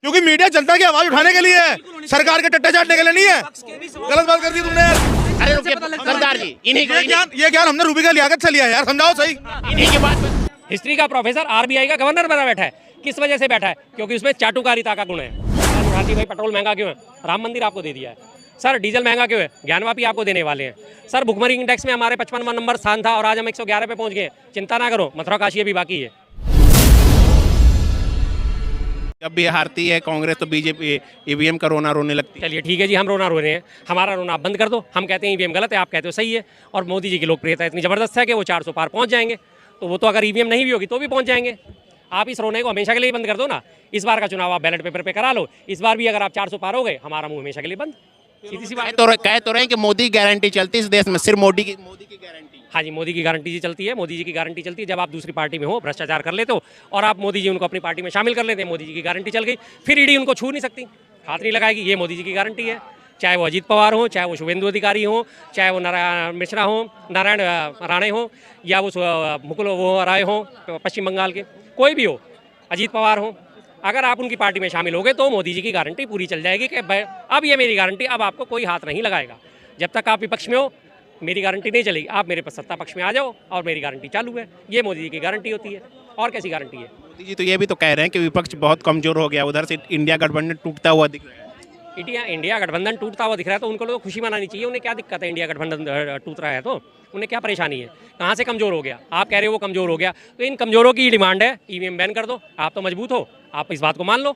क्योंकि मीडिया जनता की आवाज उठाने के लिए है, सरकार के टट्टे चाटने के लिए नहीं है। गलत बात कर दी तुमने यार। अरे रुकिए सरदार जी, इन्हीं ये ज्ञान हमने रूबी का लियाकत से लिया है यार, समझाओ सही। इन्हीं के बाद हिस्ट्री का प्रोफेसर आरबीआई का गवर्नर बना बैठा है। किस वजह से बैठा है? क्योंकि उसमें चाटुकारिता का गुण है। उठाती भाई पेट्रोल महंगा क्यों है? राम मंदिर आपको दे दिया है। सर डीजल महंगा क्यों है? ज्ञानवापी आपको देने वाले हैं। सर भुखमरी इंडेक्स में हमारे 55वां नंबर स्थान था और आज हम 111 पे पहुंच गए। चिंता ना करो, मथुरा काशी अभी बाकी है। जब भी हारती है कांग्रेस तो बीजेपी ईवीएम का रोना रोने लगती है। चलिए ठीक है जी, हम रोना रो रहे हैं, हमारा रोना आप बंद कर दो। हम कहते हैं ईवीएम गलत है, आप कहते हो सही है। और मोदी जी की लोकप्रियता इतनी ज़बरदस्त है कि वो 400 पार पहुंच जाएंगे। तो वो तो अगर ईवीएम नहीं भी होगी तो भी पहुंच जाएंगे। आप इस रोने को हमेशा के लिए बंद कर दो ना। इस बार का चुनाव आप बैलेट पेपर पे करा लो। इस बार भी अगर आप 400 पार हो गए, हमारा मुंह हमेशा के लिए बंद। सीधी सी बात। कह तो रहे हैं कि मोदी की गारंटी चलती है इस देश में, सिर्फ मोदी की गारंटी। हाँ जी, मोदी की गारंटी जी चलती है। मोदी जी की गारंटी चलती है। जब आप दूसरी पार्टी में हो, भ्रष्टाचार कर लेते हो और आप मोदी जी उनको अपनी पार्टी में शामिल कर लेते हैं, मोदी जी की गारंटी चल गई। फिर ईडी उनको छू नहीं सकती, हाथ नहीं लगाएगी। ये मोदी जी की गारंटी है। चाहे वो अजीत पवार हो, चाहे वो शुभेंदु अधिकारी हो, चाहे वो नारायण मिश्रा हो, नारायण राणे हो, या वो मुकुल वो राय हो पश्चिम बंगाल के, कोई भी हो, अजीत पवार हो। अगर आप उनकी पार्टी में शामिल हो गए तो मोदी जी की गारंटी पूरी चल जाएगी कि अब ये मेरी गारंटी, अब आपको कोई हाथ नहीं लगाएगा। जब तक आप विपक्ष में हो मेरी गारंटी नहीं चलेगी। आप मेरे सत्ता पक्ष में आ जाओ और मेरी गारंटी चालू है। ये मोदी जी की गारंटी होती है। और कैसी गारंटी है? मोदी जी तो ये भी तो कह रहे हैं कि विपक्ष बहुत कमजोर हो गया, उधर से इंडिया गठबंधन टूटता हुआ दिख रहा है। इंडिया गठबंधन टूटता हुआ दिख रहा है तो उनको लोग खुशी मनानी चाहिए। उन्हें क्या दिक्कत है? इंडिया गठबंधन टूट रहा है तो उन्हें क्या परेशानी है? कहाँ से कमजोर हो गया? आप कह रहे हो वो कमजोर हो गया, तो इन कमजोरों की डिमांड है ईवीएम बैन कर दो। आप तो मजबूत हो, आप इस बात को मान लो।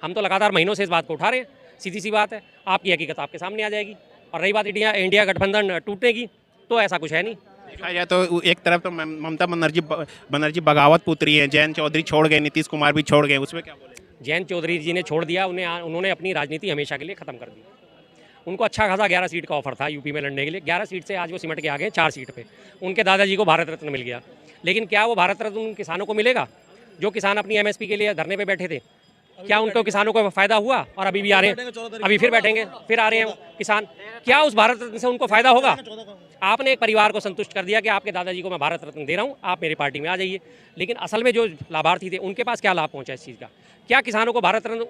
हम तो लगातार महीनों से इस बात को उठा रहे हैं। सीधी सी बात है, आपकी हकीकत आपके सामने आ जाएगी। और रही बात इंडिया गठबंधन टूटने की, तो ऐसा कुछ है नहीं। देखा जाए तो एक तरफ तो ममता बनर्जी बगावत पुत्री हैं, जयंत चौधरी छोड़ गए, नीतीश कुमार भी छोड़ गए, उसमें क्या बोले? जयंत चौधरी जी ने छोड़ दिया, उन्होंने अपनी राजनीति हमेशा के लिए खत्म कर दी। उनको अच्छा खासा 11 सीट का ऑफर था यूपी में लड़ने के लिए। 11 सीट से आज वो सिमट के आ गए 4 सीट पे। उनके दादाजी को भारत रत्न मिल गया। लेकिन क्या वो भारत रत्न उन किसानों को मिलेगा जो किसान अपनी एमएसपी के लिए धरने पे बैठे थे? क्या उनको किसानों को फ़ायदा हुआ? और अभी भी आ रहे हैं, अभी फिर बैठेंगे, फिर आ रहे हैं किसान। क्या उस भारत रत्न से उनको फ़ायदा होगा? आपने एक परिवार को संतुष्ट कर दिया कि आपके दादाजी को मैं भारत रत्न दे रहा हूँ, आप मेरी पार्टी में आ जाइए। लेकिन असल में जो लाभार्थी थे उनके पास क्या लाभ पहुँचा इस चीज़ का? क्या किसानों को भारत रत्न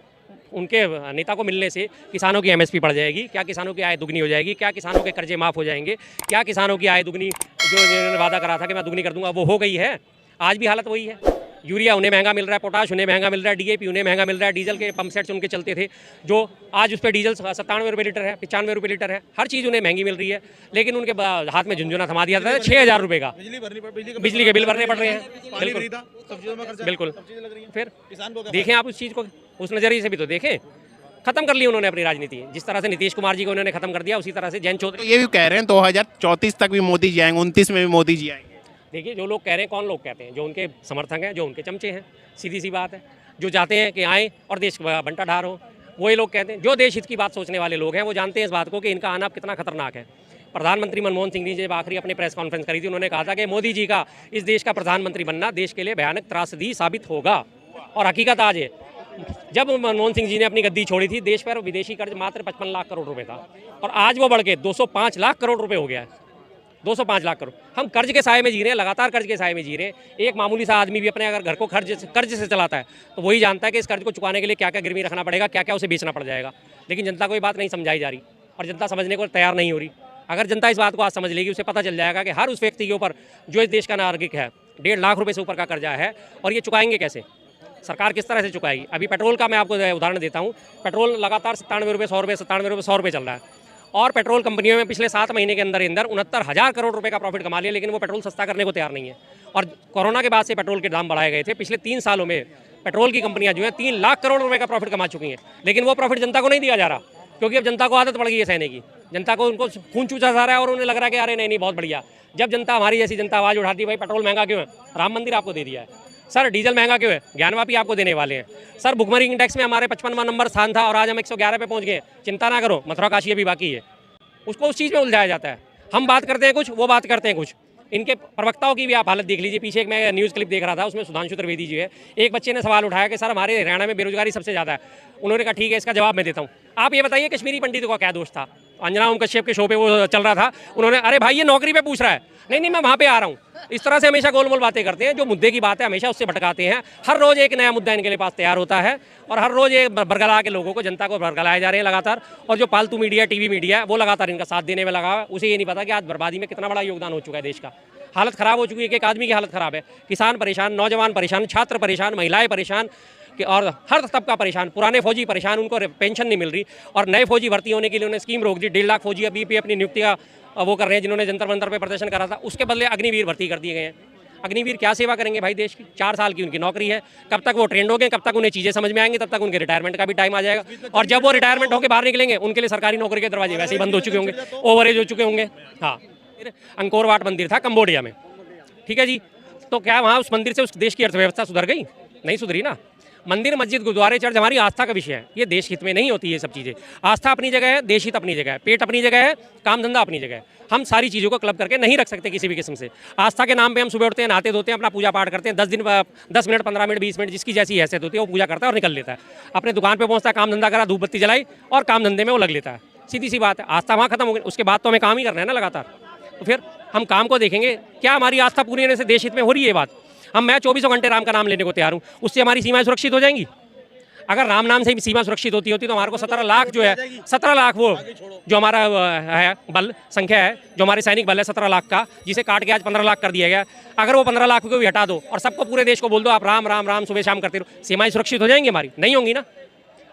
उनके नेता को मिलने से किसानों की एमएसपी बढ़ जाएगी? क्या किसानों की आय दुगनी हो जाएगी? क्या किसानों के कर्जे माफ़ हो जाएंगे? क्या किसानों की आय दुगनी, जो इन्होंने वादा करा था कि मैं दुगनी कर दूंगा, वो हो गई है? आज भी हालत वही है। यूरिया उन्हें महंगा मिल रहा है, पोटाश उन्हें महंगा मिल रहा है, डीएपी उन्हें महंगा मिल रहा है। डीजल के पंप सेट्स उनके चलते थे, जो आज उस पर डीजल 97 रुपये लीटर है, 95 रुपये लीटर है। हर चीज़ उन्हें महंगी मिल रही है। लेकिन उनके हाथ में झुंझुना थमा दिया था 6000 रुपये का। बिजली के बिल भरने पड़ रहे हैं। बिल्कुल। फिर देखें आप उस चीज़ को, उस नज़रिए से भी तो देखें। खत्म कर ली उन्होंने अपनी राजनीति। जिस तरह से नीतीश कुमार जी को उन्होंने खत्म कर दिया, उसी तरह से जयंत तो चौधरी। ये भी कह रहे हैं 2034 तक भी मोदी जी आएंगे, 29 में भी मोदी जी आएंगे। देखिए, जो लोग कह रहे हैं, कौन लोग कहते हैं? जो उनके समर्थक हैं, जो उनके चमचे हैं। सीधी सी बात है, जो चाहते हैं कि आए और देश बंटा ढार हो, वही लोग कहते हैं। जो देश हित की बात सोचने वाले लोग हैं वो जानते हैं इस बात को कि इनका आना कितना खतरनाक है। प्रधानमंत्री मनमोहन सिंह जी जब आखिरी अपनी प्रेस कॉन्फ्रेंस करी थी, उन्होंने कहा था कि मोदी जी का इस देश का प्रधानमंत्री बनना देश के लिए भयानक त्रासदी साबित होगा। और हकीकत आज है, जब मनमोहन सिंह जी ने अपनी गद्दी छोड़ी थी, देश पर विदेशी कर्ज मात्र 55 लाख करोड़ रुपए था और आज वो बढ़ के 205 लाख करोड़ रुपए हो गया है। 205 लाख करोड़। हम कर्ज के साए में जी रहे हैं, लगातार कर्ज के साए में जी रहे हैं। एक मामूली सा आदमी भी अपने अगर घर को कर्ज से चलाता है तो वही जानता है कि इस कर्ज को चुकाने के लिए क्या क्या गिरवी रखना पड़ेगा, क्या क्या उसे बेचना पड़ जाएगा। लेकिन जनता को ये बात नहीं समझाई जा रही और जनता समझने को तैयार नहीं हो रही। अगर जनता इस बात को आज समझ लेगी, उसे पता चल जाएगा कि हर उस व्यक्ति के ऊपर जो इस देश का नागरिक है 1.5 लाख रुपये से ऊपर का कर्जा है और ये चुकाएंगे कैसे? सरकार किस तरह से चुकाएगी? अभी पेट्रोल का मैं आपको उदाहरण देता हूँ। पेट्रोल लगातार 97 रुपये 100 रुपये 97 रुपये 100 रुपये चल रहा है और पेट्रोल कंपनियों में पिछले 7 महीने के अंदर 69,000 करोड़ रुपए का प्रॉफिट कमा लिया, लेकिन वो पेट्रोल सस्ता करने को तैयार नहीं है। और कोरोना के बाद से पेट्रोल के दाम बढ़ाए गए थे। पिछले 3 सालों में पेट्रोल की कंपनियां जो हैं 3 लाख करोड़ रुपए का प्रॉफिट कमा चुकी हैं, लेकिन वो प्रॉफिट जनता को नहीं दिया जा रहा, क्योंकि अब जनता को आदत पड़ गई है सहने की। जनता को उनको खून चूसा जा रहा है और उन्हें लग रहा है कि अरे नहीं बहुत बढ़िया। जब जनता, हमारी जैसी जनता आवाज़ उठाती है, भाई पेट्रोल महंगा क्यों है? राम मंदिर आपको दे दिया है। सर डीजल महंगा क्यों है? ज्ञानवापी आपको देने वाले हैं। सर भुखमरी इंडेक्स में हमारे 55वां नंबर स्थान था और आज हम 111 पे पहुंच गए। चिंता ना करो, मथुरा काशी अभी बाकी है। उसको उस चीज़ में उलझाया जाता है। हम बात करते हैं कुछ, वो बात करते हैं कुछ। इनके प्रवक्ताओं की भी आप हालत देख लीजिए। पीछे एक मैं न्यूज़ क्लिप देख रहा था, उसमें सुधांशु त्रिवेदी जी है। एक बच्चे ने सवाल उठाया कि सर हमारे हरियाणा में बेरोजगारी सबसे ज़्यादा है। उन्होंने कहा ठीक है, इसका जवाब मैं देता हूँ। आप ये बताइए कश्मीरी पंडितों का क्या दोष था? अंजना ओम कश्यप के शो पे वो चल रहा था, उन्होंने अरे भाई ये नौकरी पे पूछ रहा है, नहीं मैं वहाँ पे आ रहा हूँ। इस तरह से हमेशा गोल मोल बातें करते हैं, जो मुद्दे की बात है हमेशा उससे भटकाते हैं। हर रोज़ एक नया मुद्दा इनके लिए पास तैयार होता है और हर रोज़ ये बरगला के लोगों को, जनता को बरगलाए जा रहे हैं लगातार। और जो पालतू मीडिया, टीवी मीडिया है, वो लगातार इनका साथ देने में लगा हुआ है। उसे ये नहीं पता कि आज बर्बादी में कितना बड़ा योगदान हो चुका है देश का। हालत ख़राब हो चुकी है, एक आदमी की हालत ख़राब है, किसान परेशान, नौजवान परेशान, छात्र परेशान, महिलाएं परेशान और हर तबका परेशान। पुराने फौजी परेशान, उनको पेंशन नहीं मिल रही और नए फौजी भर्ती होने के लिए उन्हें स्कीम रोक दी। 1.5 लाख फौजी अभी भी अपनी नियुक्ति का वो कर रहे हैं, जिन्होंने जंतर मंतर पे प्रदर्शन करा था। उसके बदले अग्निवीर भर्ती कर दिए गए हैं। अग्निवीर क्या सेवा करेंगे भाई देश की? 4 साल की उनकी नौकरी है। कब तक वो ट्रेंड हो गए, कब तक उन्हें चीज़ें समझ में आएंगी, तब तक उनके रिटायरमेंट का भी टाइम आ जाएगा। और जब वो रिटायरमेंट होकर बाहर निकलेंगे, उनके लिए सरकारी नौकरी के दरवाजे वैसे ही बंद हो चुके होंगे, ओवरेज हो चुके होंगे। हाँ, फिर अंकोर वाट मंदिर था कंबोडिया में, ठीक है जी, तो क्या वहाँ उस मंदिर से उस देश की अर्थव्यवस्था सुधर गई? नहीं सुधरी ना। मंदिर, मस्जिद, गुरुद्वारे, चर्च हमारी आस्था का विषय है। ये देश हित में नहीं होती ये सब चीज़ें। आस्था अपनी जगह है, देश हित अपनी जगह है, पेट अपनी जगह है, काम धंधा अपनी जगह है। हम सारी चीज़ों को क्लब करके नहीं रख सकते किसी भी किस्म से। आस्था के नाम पे हम सुबह उठते हैं, नहाते धोते हैं, अपना पूजा पाठ करते हैं, 10 मिनट, 15 मिनट, 20 मिनट, जिसकी जैसी हैसियत होती है वो पूजा करता है और निकल लेता है। अपने दुकान पे पहुंचता है, काम धंधा करा, धूप बत्ती जलाई और काम धंधे में वो लग लेता है। सीधी सी बात है, आस्था वहाँ खत्म हो गई। उसके बाद तो हमें काम ही करना है ना लगातार। तो फिर हम काम को देखेंगे, क्या हमारी आस्था पूरी होने से देश हित में हो रही है ये बात? मैं 24 घंटे राम का नाम लेने को तैयार हूँ, उससे हमारी सीमाएं सुरक्षित हो जाएंगी। अगर राम नाम से भी सीमा सुरक्षित होती तो हमारे को 17 लाख जो है, 17 लाख वो जो हमारा है बल संख्या है, जो हमारे सैनिक बल है 17 लाख का, जिसे काट के आज 15 लाख कर दिया गया। अगर वो 15 लाख को भी हटा दो और सबको, पूरे देश को बोल दो आप राम राम राम सुबह शाम करते रहो, सीमाएं सुरक्षित हो जाएंगी हमारी? नहीं होंगी ना।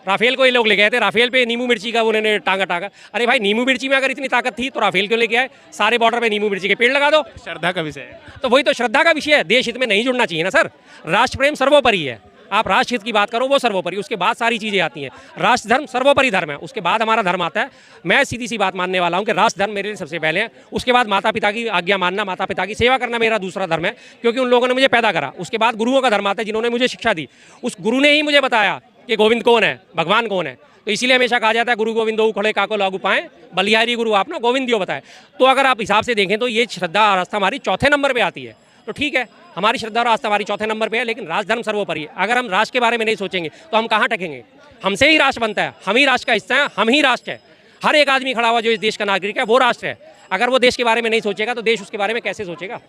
राफेल को ये लोग ले गए थे, राफेल पे नींबू मिर्ची का उन्होंने टांगा। अरे भाई, नींबू मिर्ची में अगर इतनी ताकत थी तो राफेल क्यों लेके आए? सारे बॉर्डर पे नींबू मिर्ची के पेड़ लगा दो। श्रद्धा का विषय है। तो वही तो श्रद्धा का विषय है। देश हित में नहीं जुड़ना चाहिए ना सर। राष्ट्र प्रेम सर्वोपरि है। आप राष्ट्र हित की बात करो, वो सर्वोपरि, उसके बाद सारी चीज़ें आती हैं। राष्ट्र धर्म सर्वोपरि धर्म है, उसके बाद हमारा धर्म आता है। मैं सीधी सी बात मानने वाला हूँ कि राष्ट्र धर्म मेरे लिए सबसे पहले है, उसके बाद माता पिता की आज्ञा मानना, माता पिता की सेवा करना मेरा दूसरा धर्म है, क्योंकि उन लोगों ने मुझे पैदा करा। उसके बाद गुरुओं का धर्म आता है, जिन्होंने मुझे शिक्षा दी। उस गुरु ने ही मुझे बताया कि गोविंद कौन है, भगवान कौन है। तो इसीलिए हमेशा कहा जाता है गुरु गोविंद दो खड़े काको लागू पाएं, बलिहारी गुरु आपने गोविंद दियो बताए। तो अगर आप हिसाब से देखें तो ये श्रद्धा और आस्था हमारी चौथे नंबर पे आती है। तो ठीक है, हमारी श्रद्धा और आस्था हमारी चौथे नंबर पे है, लेकिन राष्ट्र धर्म सर्वोपरि है। अगर हम राष्ट्र के बारे में नहीं सोचेंगे तो हम कहाँ टकेंगे? हमसे ही राष्ट्र बनता है, हम ही राष्ट्र का हिस्सा है, हम ही राष्ट्र है। हर एक आदमी खड़ा हुआ जो इस देश का नागरिक है वो राष्ट्र है। अगर वो देश के बारे में नहीं सोचेगा तो देश उसके बारे में कैसे सोचेगा?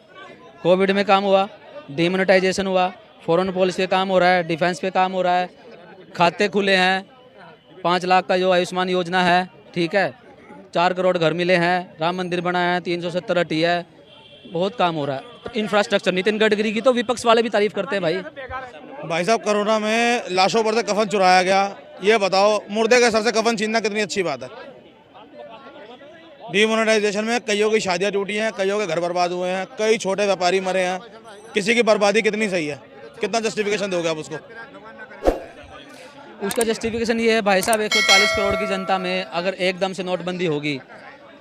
कोविड में काम हुआ, डिमोनेटाइजेशन हुआ, फॉरेन पॉलिसी पे काम हो रहा है, डिफेंस पे काम हो रहा है, खाते खुले हैं, 5 लाख का जो आयुष्मान योजना है, ठीक है, 4 करोड़ घर मिले हैं, राम मंदिर बनाया है, 370 हटी है, बहुत काम हो रहा है। इंफ्रास्ट्रक्चर, नितिन गडकरी की तो विपक्ष वाले भी तारीफ करते हैं भाई साहब, कोरोना में लाशों पर से कफन चुराया गया। ये बताओ, मुर्दे के सर से कफन छीनना कितनी अच्छी बात है? डिमोनेटाइजेशन में कईयों की शादियां टूटी हैं, कईयों के घर बर्बाद हुए हैं, कई छोटे व्यापारी मरे हैं। किसी की बर्बादी कितनी सही है? कितना जस्टिफिकेशन दोगे आप उसको? उसका जस्टिफिकेशन ये है भाई साहब, 140 करोड़ की जनता में अगर एकदम से नोटबंदी होगी,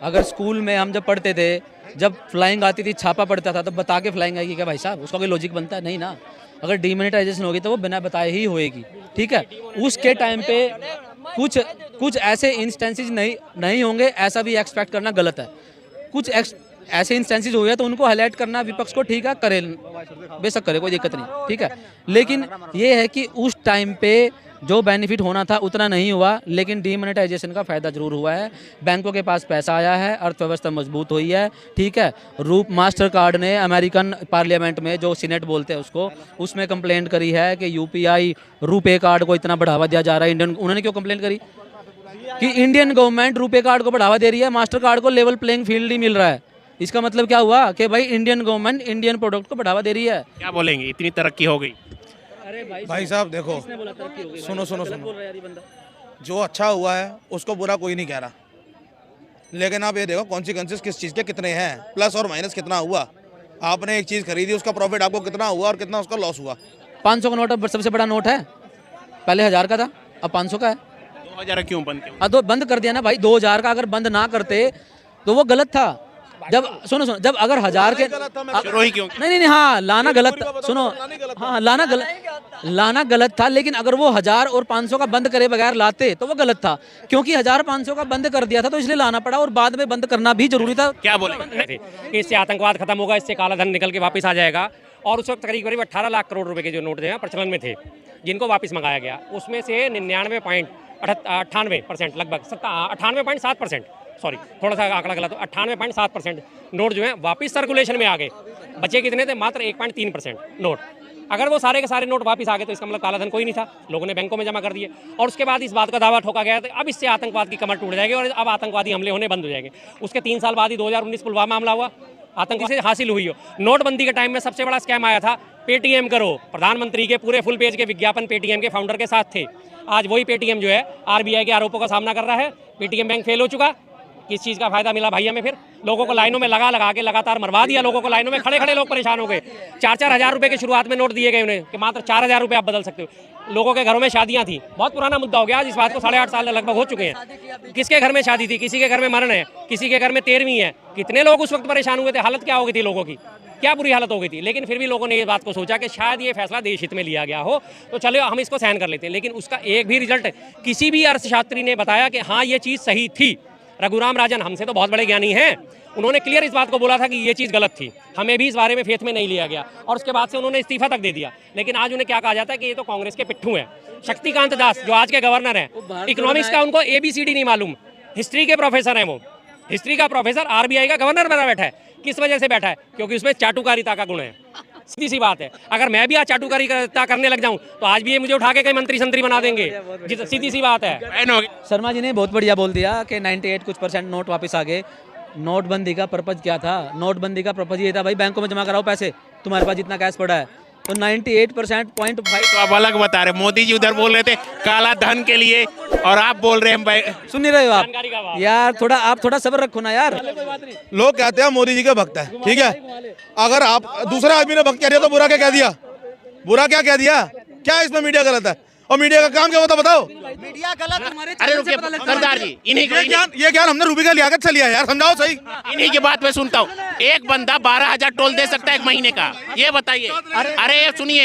अगर स्कूल में हम जब पढ़ते थे, जब फ्लाइंग आती थी, छापा पड़ता था, तब बता के फ्लाइंग आएगी क्या भाई साहब? उसका कोई लॉजिक बनता है? नहीं ना। अगर डिमोनेटाइजेशन होगी तो वो बिना बताए ही होएगी, ठीक है। उसके टाइम पे कुछ ऐसे इंस्टेंसेस नहीं होंगे, ऐसा भी एक्सपेक्ट करना गलत है। कुछ ऐसे इंस्टेंसेस हो गया तो उनको हाईलाइट करना विपक्ष को, ठीक है, करे, बेशक करे, कोई दिक्कत नहीं, ठीक है। लेकिन ये है कि उस टाइम पे जो बेनिफिट होना था उतना नहीं हुआ, लेकिन डीमोनेटाइजेशन का फ़ायदा जरूर हुआ है। बैंकों के पास पैसा आया है, अर्थव्यवस्था मजबूत हुई है, ठीक है। मास्टर कार्ड ने अमेरिकन पार्लियामेंट में, जो सीनेट बोलते हैं उसको, उसमें कंप्लेंट करी है कि यूपीआई रुपे कार्ड को इतना बढ़ावा दिया जा रहा है। उन्होंने क्यों कंप्लेंट करी? कि इंडियन गवर्नमेंट रुपे कार्ड को बढ़ावा दे रही है, मास्टर कार्ड को लेवल प्लेइंग फील्ड ही मिल रहा है। इसका मतलब क्या हुआ कि भाई इंडियन गवर्नमेंट इंडियन प्रोडक्ट को बढ़ावा दे रही है। क्या बोलेंगे, इतनी तरक्की हो गई? अरे भाई साहब देखो, सुनो, जो अच्छा हुआ है उसको बुरा कोई नहीं कह रहा, लेकिन आप ये देखो कॉन्सिक्वेंसेस किस चीज़ के कितने हैं, प्लस और माइनस कितना हुआ। आपने एक चीज़ खरीदी, उसका प्रॉफिट आपको कितना हुआ और कितना उसका लॉस हुआ। 500 का नोट अब सबसे बड़ा नोट है, पहले 1000 का था, अब 500 का है। 2000 क्यों बंद किया? तो बंद कर दिया ना भाई। 2000 का अगर बंद ना करते तो वो गलत था। जब सुनो, जब अगर 1000 के शुरू ही क्यों? नहीं, हाँ लाना गलत, सुनो, हाँ लाना गलत था, लेकिन अगर वो 1000 और 500 का बंद करे बगैर लाते तो वो गलत था, क्योंकि 1000-500 का बंद कर दिया था तो इसलिए लाना पड़ा, और बाद में बंद करना भी जरूरी था। क्या बोलेंगे? इससे आतंकवाद खत्म होगा, इससे काला धन निकल के वापस आ जाएगा। और उस वक्त करीब 18 लाख करोड़ रुपए के जो नोट जो है प्रचलन में थे, जिनको वापस मंगाया गया, उसमें से 99.98% लगभग 98.7% सॉरी थोड़ा सा आंकड़ा गलत, 98.7% नोट जो है वापस सर्कुलेशन में आ गए। बचे कितने थे? मात्र 1.3% नोट। अगर वो सारे के सारे नोट वापस आ गए तो इसका मतलब काला धन कोई नहीं था, लोगों ने बैंकों में जमा कर दिए। और उसके बाद इस बात का दावा ठोका गया था अब इससे आतंकवाद की कमर टूट जाएगी और अब आतंकवादी हमले होने बंद हो जाएंगे। उसके 3 साल बाद ही 2019 पुलवामा हमला हुआ, आतंकी से हासिल हुई हो। नोटबंदी के टाइम में सबसे बड़ा स्कैम आया था, पेटीएम करो। प्रधानमंत्री के पूरे फुल पेज के विज्ञापन पेटीएम के फाउंडर के साथ थे। आज वही पेटीएम जो है आरबीआई के आरोपों का सामना कर रहा है। पेटीएम बैंक फेल हो चुका। किस चीज़ का फायदा मिला भाई हमें? फिर लोगों को लाइनों में लगा के लगातार मरवा दिया। लोगों को लाइनों में खड़े लोग परेशान हो गए। 4-4 हज़ार रुपये के शुरुआत में नोट दिए गए उन्हें कि मात्र 4 हज़ार रुपये आप बदल सकते हो। लोगों के घरों में शादियां थी, बहुत पुराना मुद्दा हो गया आज इस बात को 8.5 साल लगभग हो चुके हैं। किसके घर में शादी थी? किसी के घर में मरण है, किसी के घर में 13वीं है। कितने लोग उस वक्त परेशान हुए थे? हालत क्या हो गई थी लोगों की? क्या बुरी हालत हो गई थी। लेकिन फिर भी लोगों ने ये बात को सोचा कि शायद ये फैसला देश हित में लिया गया हो तो चलो हम इसको सहन कर लेते हैं। लेकिन उसका एक भी रिजल्ट किसी भी अर्थशास्त्री ने बताया कि हाँ ये चीज़ सही थी। रघुराम राजन हमसे तो बहुत बड़े ज्ञानी हैं, उन्होंने क्लियर इस बात को बोला था कि ये चीज़ गलत थी, हमें भी इस बारे में फेथ में नहीं लिया गया और उसके बाद से उन्होंने इस्तीफा तक दे दिया। लेकिन आज उन्हें क्या कहा जाता है कि ये तो कांग्रेस के पिट्ठू हैं। शक्तिकांत दास जो आज के गवर्नर हैं, इकोनॉमिक्स का उनको ABCD नहीं मालूम, हिस्ट्री के प्रोफेसर हैं वो, हिस्ट्री का प्रोफेसर RBI का गवर्नर बना बैठा है। किस वजह से बैठा है? क्योंकि उसमें चाटुकारिता का गुण है। सीधी सी बात है, अगर मैं भी आज चाटुकारिता करने लग जाऊं तो आज भी ये मुझे उठा के कहीं मंत्री संतरी बना देंगे। सीधी सी बात है। शर्मा जी ने बहुत बढ़िया बोल दिया कि 98 कुछ % नोट वापस आ गए। नोटबंदी का पर्पज क्या था? नोटबंदी का पर्पज ये था भाई बैंकों में जमा कराओ पैसे, तुम्हारे पास जितना कैश पड़ा है। तो 98% तो आप अलग बता रहे, मोदी जी उधर बोल रहे थे काला धन के लिए और आप बोल रहे हैं सुन नहीं रहे हो आप यार? आप थोड़ा सब्र रखो ना यार। लोग कहते हैं मोदी जी के भक्त है, ठीक है। अगर आप दूसरे आदमी ने भक्त कह दिया तो बुरा क्या कह दिया? बुरा क्या कह दिया? क्या इसमें मीडिया गलत है? और मीडिया का काम क्या होता बताओ? मीडिया गलत हमारे अरे रुकिए सरदार जी, ये ज्ञान हमने रूबी का लियाकत से लिया यार, समझाओ सही। इन्हीं की बात में सुनता हूँ। एक बंदा 12,000 टोल दे सकता है 1 महीने का, ये बताइए। अरे सुनिए,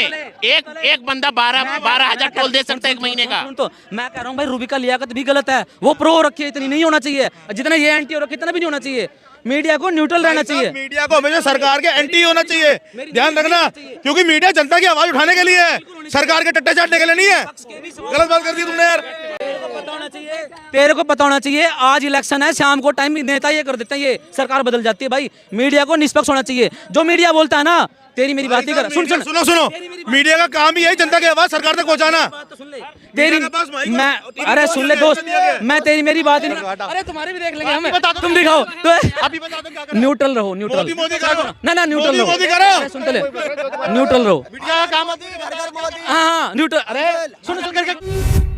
एक बंदा 12,000 टोल दे सकता है 1 महीने का। तो मैं कह रहा हूँ भाई रूबी का लियाकत भी गलत है। वो प्रो रखी है, इतनी नहीं होना चाहिए। जितना ये एंटी हो रखी इतना भी नहीं होना चाहिए। मीडिया को न्यूट्रल रहना चाहिए। मीडिया को हमेशा सरकार के एंटी होना चाहिए, ध्यान रखना, क्योंकि मीडिया जनता की आवाज उठाने के लिए है, सरकार के टट्टे चाटने के लिए नहीं है। गलत बात कर दी तुमने यार। तेरे को पता होना चाहिए आज इलेक्शन है, शाम को टाइम नेता ये कर देते हैं, ये सरकार बदल जाती है। भाई मीडिया को निष्पक्ष होना चाहिए। जो मीडिया बोलता है ना, तेरी मेरी बात नहीं कर। सुनो, मीडिया का काम ही यही जनता की आवाज सरकार तक पहुंचाना। तेरी मैं अरे सुन ले दोस्त, मैं तेरी मेरी बात नहीं। अरे तुम्हारी भी देख लेंगे हमें, तुम दिखाओ तो न्यूट्रल रहो। ना न्यूट्रल रहो, सुनते ले, न्यूट्रल रहो। मीडिया का काम हाँ न्यूट्रल। अरे सुन करके